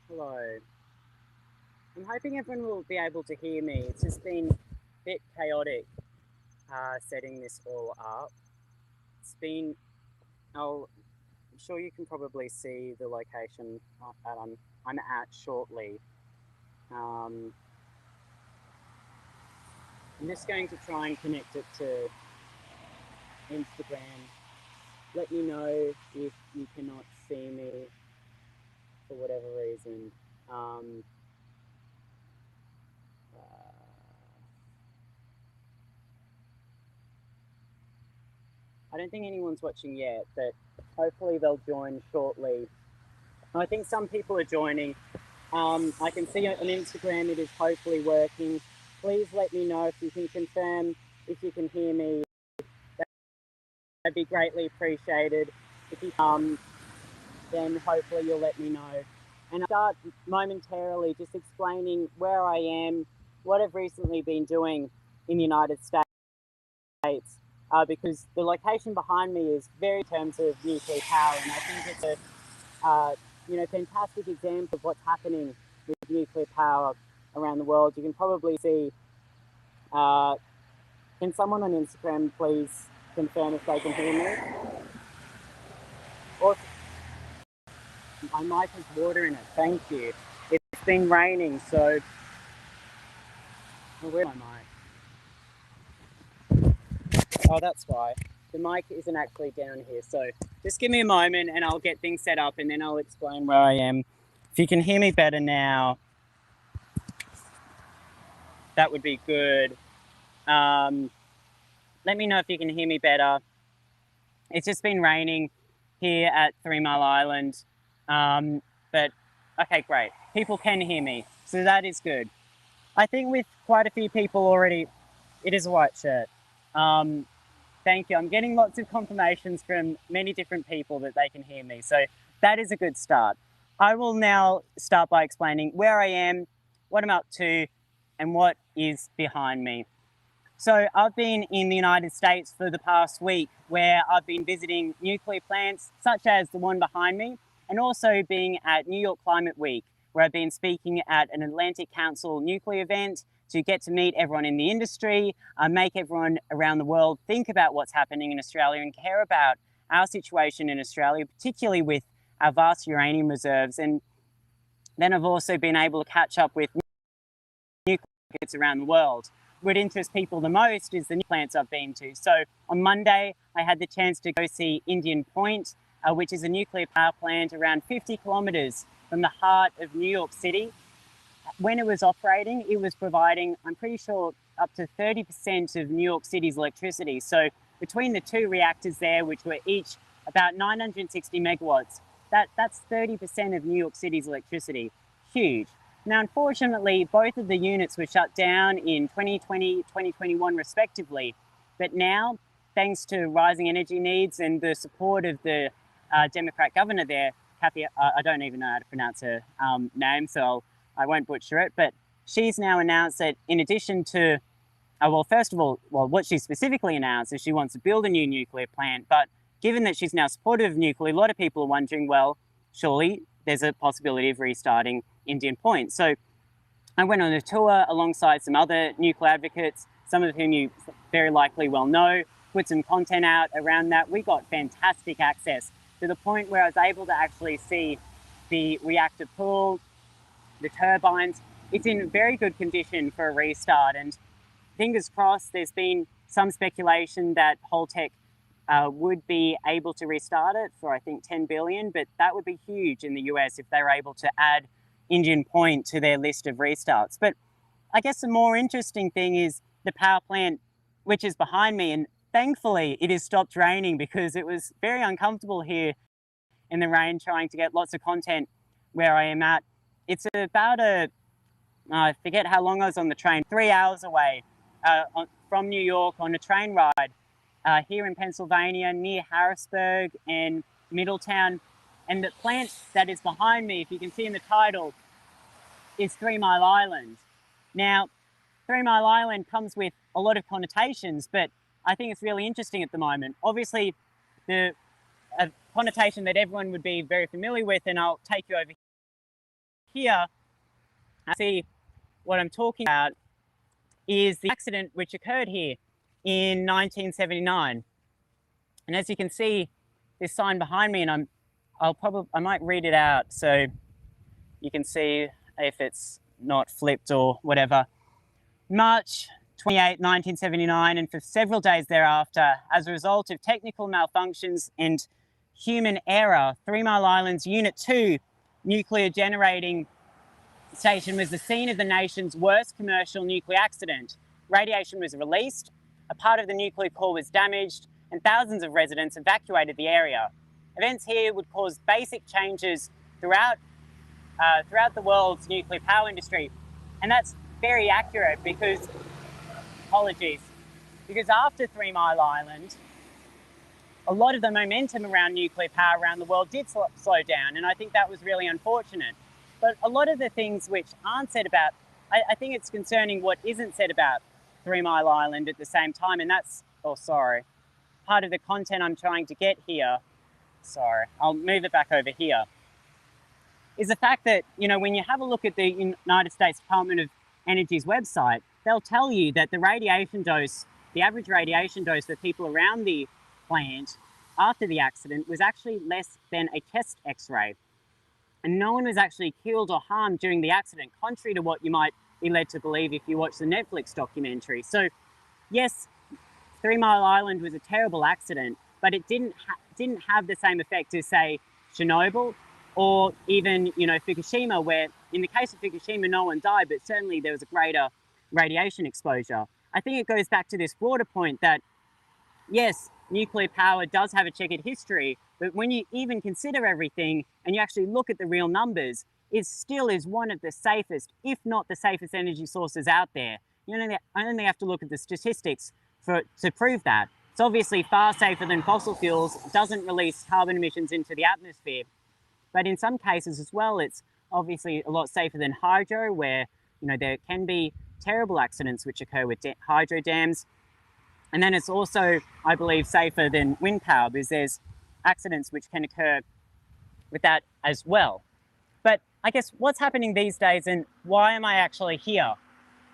Hello. I'm hoping everyone will be able to hear me. It's just been a bit chaotic setting this all up. It's been, I'm sure you can probably see the location that I'm at shortly. Um, I'm just going to try and connect it to Instagram. Let me know if you cannot see me for whatever reason. Um, uh, I don't think anyone's watching yet, but hopefully they'll join shortly. I think some people are joining. I can see on Instagram it is hopefully working. Please let me know if you can confirm if you can hear me. That'd be greatly appreciated. If you then hopefully you'll let me know. And I'll start momentarily just explaining where I am, what I've recently been doing in the United States, because the location behind me is very in terms of nuclear power, and I think it's a fantastic example of what's happening with nuclear power around the world. You can probably see. Uh, can someone on Instagram please confirm if they can hear me? Or my mic has water in it. Thank you. It's been raining, so where's my mic? Oh, that's why. The mic isn't actually down here, so just give me a moment and I'll get things set up and then I'll explain where I am. If you can hear me better now, that would be good. Um, Let me know if you can hear me better. It's just been raining here at 3 Mile Island, but okay, great. People can hear me, so that is good. I think with quite a few people already, it is a white shirt. Um, Thank you. I'm getting lots of confirmations from many different people that they can hear me, so that is a good start. I will now start by explaining where I am, what I'm up to, and what is behind me. So I've been in the United States for the past week where I've been visiting nuclear plants such as the one behind me and also being at New York Climate Week where I've been speaking at an Atlantic Council nuclear event to get to meet everyone in the industry, make everyone around the world think about what's happening in Australia and care about our situation in Australia, particularly with our vast uranium reserves. And then I've also been able to catch up with nuclear markets around the world. What interests people the most is the new plants I've been to. So on Monday, I had the chance to go see Indian Point, which is a nuclear power plant around 50 kilometres from the heart of New York City. When it was operating, it was providing, I'm pretty sure, up to 30% of New York City's electricity. So between the two reactors there, which were each about 960 megawatts, that's 30% of New York City's electricity. Huge. Now, unfortunately, both of the units were shut down in 2020, 2021 respectively. But now, thanks to rising energy needs and the support of the Democrat governor there, Kathy, I don't even know how to pronounce her name, so I won't butcher it, but she's now announced that in addition to, first of all, what she specifically announced is she wants to build a new nuclear plant, but given that she's now supportive of nuclear, a lot of people are wondering, well, surely there's a possibility of restarting Indian Point. So I went on a tour alongside some other nuclear advocates, some of whom you very likely well know, put some content out around that. We got fantastic access to the point where I was able to actually see the reactor pool, the turbines. It's in very good condition for a restart, and fingers crossed. There's been some speculation that Holtec would be able to restart it for I think 10 billion, but that would be huge in the US if they were able to add Indian Point to their list of restarts. But I guess the more interesting thing is the power plant, which is behind me, and thankfully it has stopped raining because it was very uncomfortable here in the rain trying to get lots of content where I am at. It's about I forget how long I was on the train, 3 hours away from New York on a train ride here in Pennsylvania near Harrisburg and Middletown. And the plant that is behind me, if you can see in the title, is 3 Mile Island. Now, 3 Mile Island comes with a lot of connotations, but I think it's really interesting at the moment. Obviously, the connotation that everyone would be very familiar with, and I'll take you over here, see what I'm talking about is the accident which occurred here in 1979. And as you can see, this sign behind me, and I might read it out so you can see if it's not flipped or whatever. March 28, 1979, and for several days thereafter, as a result of technical malfunctions and human error, 3 Mile Island's Unit 2 nuclear generating station was the scene of the nation's worst commercial nuclear accident. Radiation was released, a part of the nuclear core was damaged, and thousands of residents evacuated the area. Events here would cause basic changes throughout the world's nuclear power industry. And that's very accurate because, because after 3 Mile Island, a lot of the momentum around nuclear power around the world did slow down, and I think that was really unfortunate. But a lot of the things which aren't said about, I think it's concerning what isn't said about 3 Mile Island at the same time, and that's, part of the content I'm trying to get here, I'll move it back over here, is the fact that, when you have a look at the United States Department of Energy's website, they'll tell you that the radiation dose, the average radiation dose for people around the plant after the accident was actually less than a chest x-ray. And no one was actually killed or harmed during the accident, contrary to what you might be led to believe if you watch the Netflix documentary. So yes, 3 Mile Island was a terrible accident, but it didn't have the same effect as, say, Chernobyl or even, Fukushima, where in the case of Fukushima, no one died, but certainly there was a greater radiation exposure. I think it goes back to this broader point that, yes, nuclear power does have a checkered history, but when you even consider everything and you actually look at the real numbers, it still is one of the safest, if not the safest energy sources out there. You only have to look at the statistics to prove that. It's obviously far safer than fossil fuels, doesn't release carbon emissions into the atmosphere, but in some cases as well, it's obviously a lot safer than hydro, where there can be terrible accidents which occur with hydro dams. And then it's also, I believe, safer than wind power, because there's accidents which can occur with that as well. But I guess what's happening these days, and why am I actually here?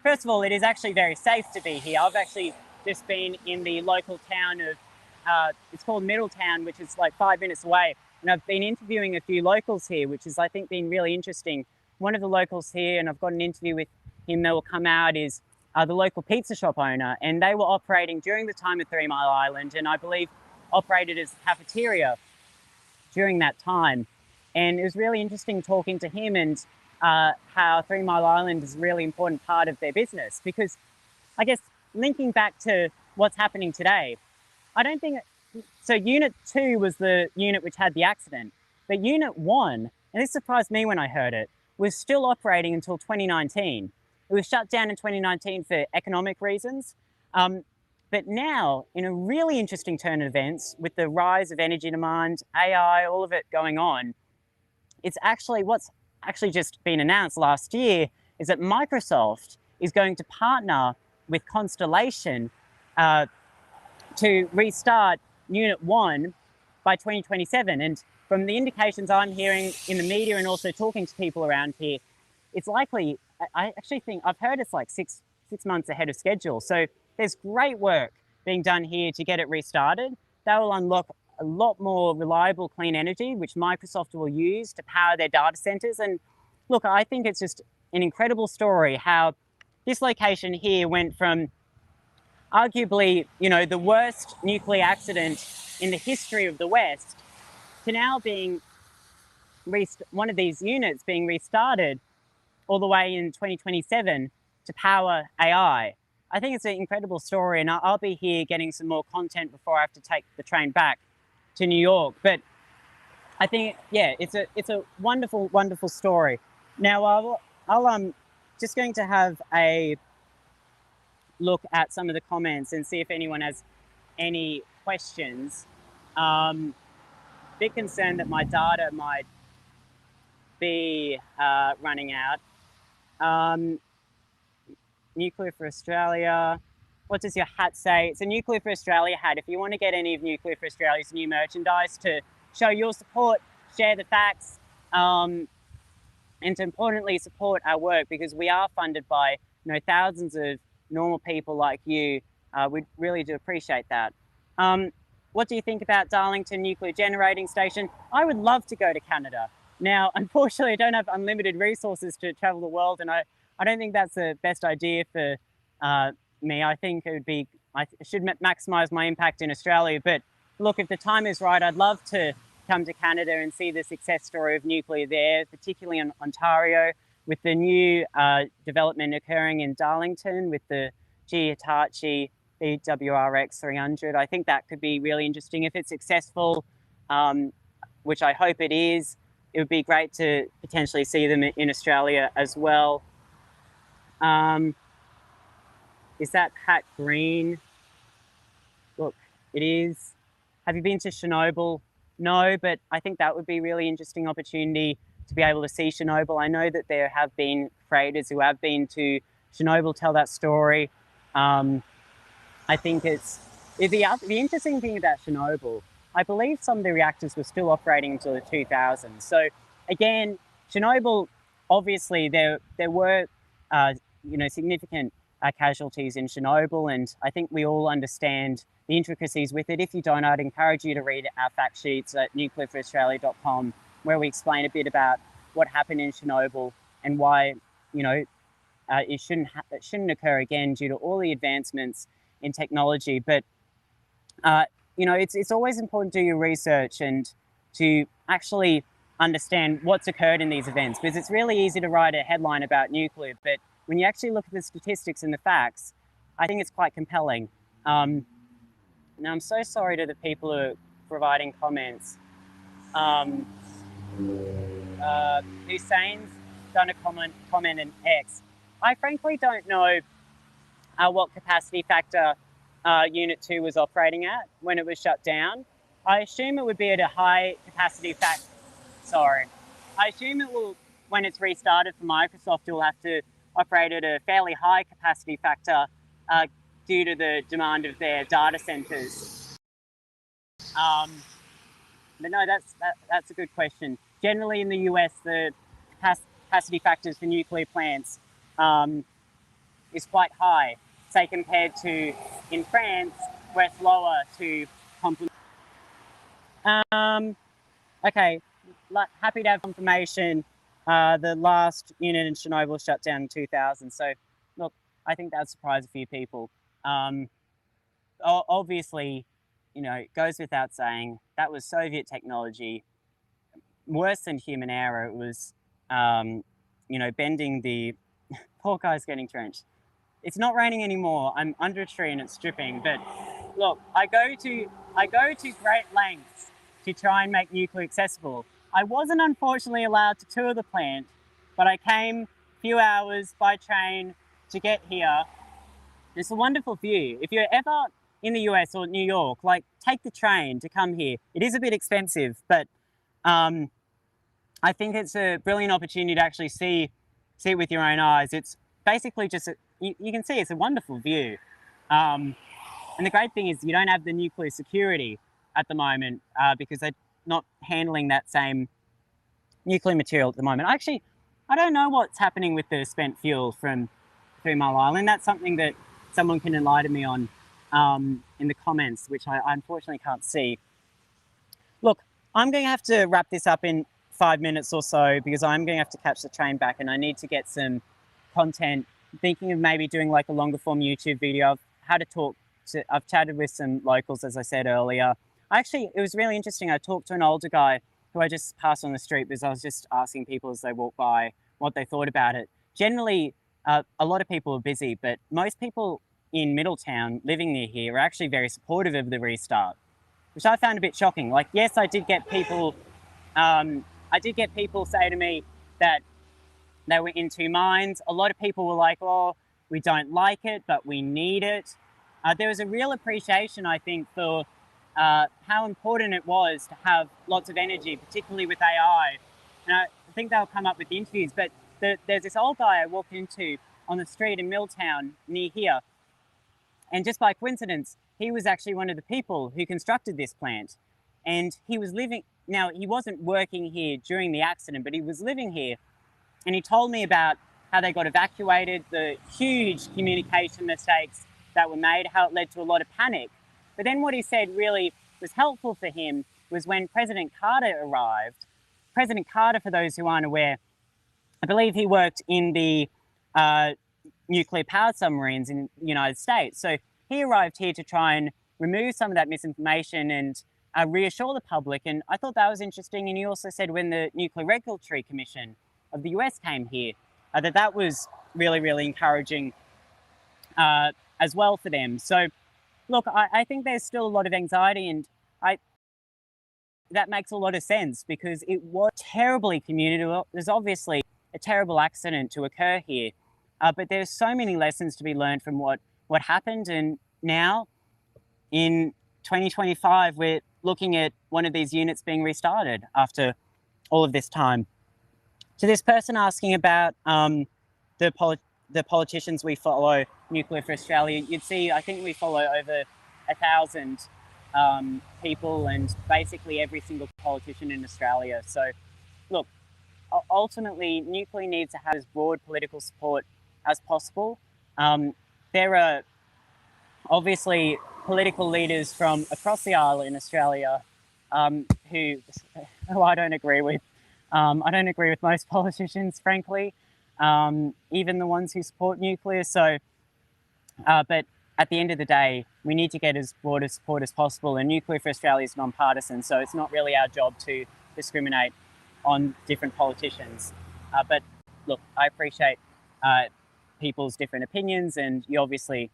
First of all, it is actually very safe to be here. I've actually just been in the local town of, it's called Middletown, which is like 5 minutes away. And I've been interviewing a few locals here, which has, I think, been really interesting. One of the locals here, and I've got an interview with him that will come out, is the local pizza shop owner. And they were operating during the time of 3 Mile Island, and I believe operated as a cafeteria during that time. And it was really interesting talking to him and how 3 Mile Island is a really important part of their business. Because I guess linking back to what's happening today, I don't think, so Unit 2 was the unit which had the accident, but Unit 1, and this surprised me when I heard it, was still operating until 2019. It was shut down in 2019 for economic reasons. But now, in a really interesting turn of events, with the rise of energy demand, AI, all of it going on, it's actually, what's actually just been announced last year is that Microsoft is going to partner with Constellation to restart Unit 1 by 2027. And from the indications I'm hearing in the media and also talking to people around here, it's likely, I actually think, I've heard it's like six months ahead of schedule. So there's great work being done here to get it restarted. That will unlock a lot more reliable, clean energy, which Microsoft will use to power their data centers. And look, I think it's just an incredible story how this location here went from arguably, the worst nuclear accident in the history of the West to now being one of these units being restarted all the way in 2027 to power AI. I think it's an incredible story, and I'll be here getting some more content before I have to take the train back to New York. But I think, yeah, it's a wonderful, wonderful story. Now, I'll just going to have a look at some of the comments and see if anyone has any questions. Bit concerned that my data might be running out. Nuclear for Australia. What does your hat say? It's a Nuclear for Australia hat. If you want to get any of Nuclear for Australia's new merchandise to show your support, share the facts, and to importantly support our work, because we are funded by thousands of normal people like you. We really do appreciate that. What do you think about Darlington Nuclear Generating Station? I would love to go to Canada. Now, unfortunately, I don't have unlimited resources to travel the world, and I don't think that's the best idea for me. I think I should maximise my impact in Australia. But look, if the time is right, I'd love to come to Canada and see the success story of nuclear there, particularly in Ontario, with the new development occurring in Darlington with the GE Hitachi BWRX 300. I think that could be really interesting. If it's successful, which I hope it is, it would be great to potentially see them in Australia as well. Is that hat green? Look, it is. Have you been to Chernobyl? No, but I think that would be a really interesting opportunity to be able to see Chernobyl. I know that there have been creators who have been to Chernobyl, tell that story. I think the interesting thing about Chernobyl, I believe some of the reactors were still operating until the 2000s. So again, Chernobyl, obviously there were significant casualties in Chernobyl, and I think we all understand the intricacies with it. If you don't, I'd encourage you to read our fact sheets at nuclearforaustralia.com, where we explain a bit about what happened in Chernobyl and why it shouldn't occur again due to all the advancements in technology. But it's always important to do your research and to actually understand what's occurred in these events, because it's really easy to write a headline about nuclear, but when you actually look at the statistics and the facts, I think it's quite compelling. Now, I'm so sorry to the people who are providing comments. Hussein's done a comment in X. I frankly don't know what capacity factor Unit 2 was operating at when it was shut down. I assume it would be at a high capacity factor. Sorry. I assume it will, when it's restarted for Microsoft, it will have to operate at a fairly high capacity factor due to the demand of their data centers. But no, that's a good question. Generally in the US, the capacity factors for nuclear plants is quite high, say compared to in France, where it's lower to complement. Okay, happy to have confirmation. The last unit in Chernobyl shut down in 2000. So, look, I think that'll surprise a few people. Obviously, it goes without saying, that was Soviet technology, worse than human error. It was, bending the... Poor guy's getting drenched. It's not raining anymore. I'm under a tree and it's dripping. But look, I go to great lengths to try and make nuclear accessible. I wasn't unfortunately allowed to tour the plant, but I came a few hours by train to get here. It's a wonderful view. If you're ever in the US or New York, take the train to come here. It is a bit expensive, but I think it's a brilliant opportunity to actually see it with your own eyes. It's basically just, you can see it's a wonderful view. And the great thing is you don't have the nuclear security at the moment because they're not handling that same nuclear material at the moment. Actually, I don't know what's happening with the spent fuel from 3 Mile Island. That's something that someone can enlighten me on in the comments, which I unfortunately can't see. Look, I'm going to have to wrap this up in 5 minutes or so because I'm going to have to catch the train back and I need to get some content. I'm thinking of maybe doing a longer form YouTube video of how to talk to, I've chatted with some locals, as I said earlier. It was really interesting. I talked to an older guy who I just passed on the street because I was just asking people as they walked by what they thought about it. Generally, a lot of people are busy, but most people in Middletown living near here are actually very supportive of the restart, which I found a bit shocking. Yes, I did get people say to me that they were in two minds. A lot of people were like, oh, we don't like it, but we need it. There was a real appreciation, I think, for how important it was to have lots of energy, particularly with AI. And I think they'll come up with the interviews, but there's this old guy I walked into on the street in Milltown near here. And just by coincidence, he was actually one of the people who constructed this plant. And he was living, now he wasn't working here during the accident, but he was living here And he told me about how they got evacuated, the huge communication mistakes that were made, how it led to a lot of panic. But then what he said really was helpful for him was when President Carter arrived. President Carter, for those who aren't aware, I believe he worked in the nuclear powered submarines in the United States. So he arrived here to try and remove some of that misinformation and reassure the public. And I thought that was interesting. And he also said when the Nuclear Regulatory Commission of the US came here, that was really, really encouraging as well for them. So look, I think there's still a lot of anxiety, and that makes a lot of sense because it was terribly communicated. There's obviously a terrible accident to occur here, but there's so many lessons to be learned from what happened. And now in 2025, we're looking at one of these units being restarted after all of this time. To this person asking about the politicians we follow, Nuclear for Australia, you'd see, I think we follow over 1,000 people and basically every single politician in Australia. So look, ultimately, nuclear needs to have as broad political support as possible. There are obviously political leaders from across the aisle in Australia who I don't agree with. I don't agree with most politicians, frankly, even the ones who support nuclear. So, but at the end of the day, we need to get as broad a support as possible. And Nuclear for Australia is non-partisan, so it's not really our job to discriminate on different politicians. But look, I appreciate people's different opinions, and you obviously,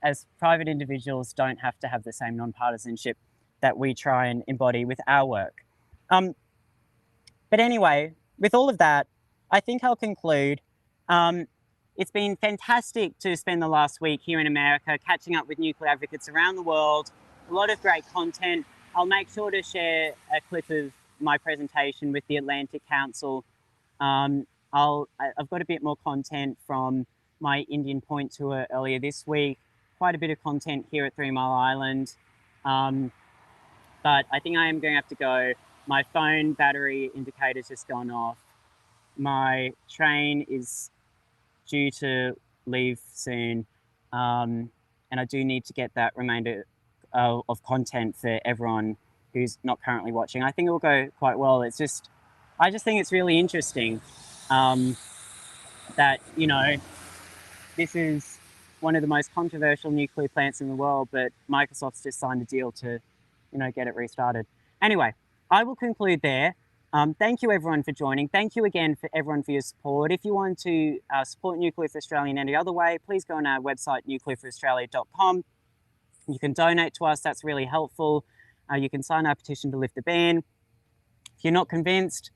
as private individuals, don't have to have the same non-partisanship that we try and embody with our work. But anyway, with all of that, I think I'll conclude. It's been fantastic to spend the last week here in America, catching up with nuclear advocates around the world. A lot of great content. I'll make sure to share a clip of my presentation with the Atlantic Council. I've got a bit more content from my Indian Point tour earlier this week. Quite a bit of content here at 3 Mile Island. But I think I am going to have to go. My phone battery indicator's just gone off. My train is due to leave soon. And I do need to get that remainder of content for everyone who's not currently watching. I think it will go quite well. I just think it's really interesting that, you know, this is one of the most controversial nuclear plants in the world, but Microsoft's just signed a deal to, you know, get it restarted. Anyway, I will conclude there. Thank you everyone for joining. Thank you again for everyone for your support. If you want to support Nuclear for Australia in any other way, please go on our website, nuclearforaustralia.com. You can donate to us, that's really helpful. You can sign our petition to lift the ban. If you're not convinced,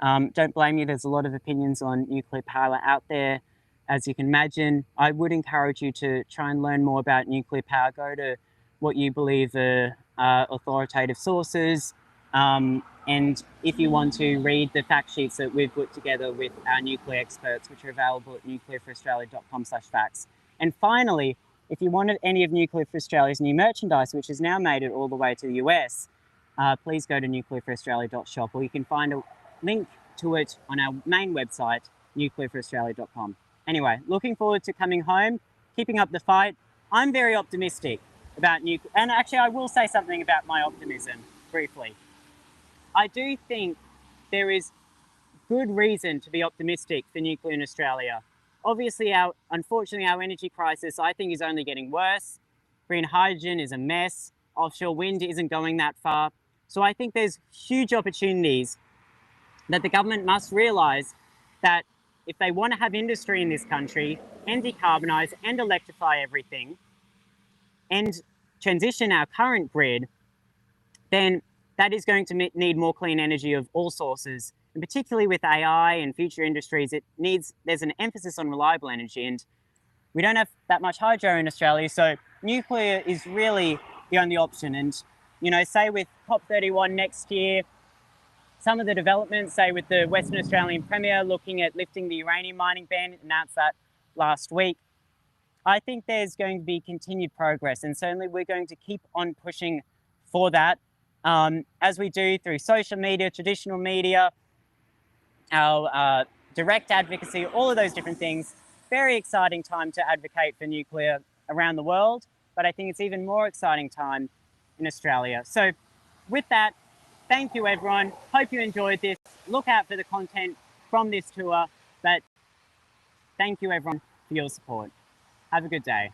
don't blame me, there's a lot of opinions on nuclear power out there. As you can imagine, I would encourage you to try and learn more about nuclear power. Go to what you believe are authoritative sources. And if you want to read the fact sheets that we've put together with our nuclear experts, which are available at nuclearforaustralia.com/facts. And finally, if you wanted any of Nuclear for Australia's new merchandise, which has now made it all the way to the US, please go to nuclearforaustralia.shop, or you can find a link to it on our main website, nuclearforaustralia.com. Anyway, looking forward to coming home, keeping up the fight. I'm very optimistic about nuclear, and actually I will say something about my optimism briefly. I do think there is good reason to be optimistic for nuclear in Australia. Obviously, unfortunately, our energy crisis, I think, is only getting worse. Green hydrogen is a mess. Offshore wind isn't going that far. So I think there's huge opportunities that the government must realise that if they want to have industry in this country and decarbonise and electrify everything and transition our current grid, then that is going to need more clean energy of all sources. And particularly with AI and future industries, there's an emphasis on reliable energy, and we don't have that much hydro in Australia, so nuclear is really the only option. And, you know, say with COP31 next year, some of the developments, say with the Western Australian Premier looking at lifting the uranium mining ban, announced that last week, I think there's going to be continued progress, and certainly we're going to keep on pushing for that, as we do through social media, traditional media, our direct advocacy, all of those different things. Very exciting time to advocate for nuclear around the world, but I think it's even more exciting time in Australia. So with that, thank you everyone. Hope you enjoyed this. Look out for the content from this tour, but thank you everyone for your support. Have a good day.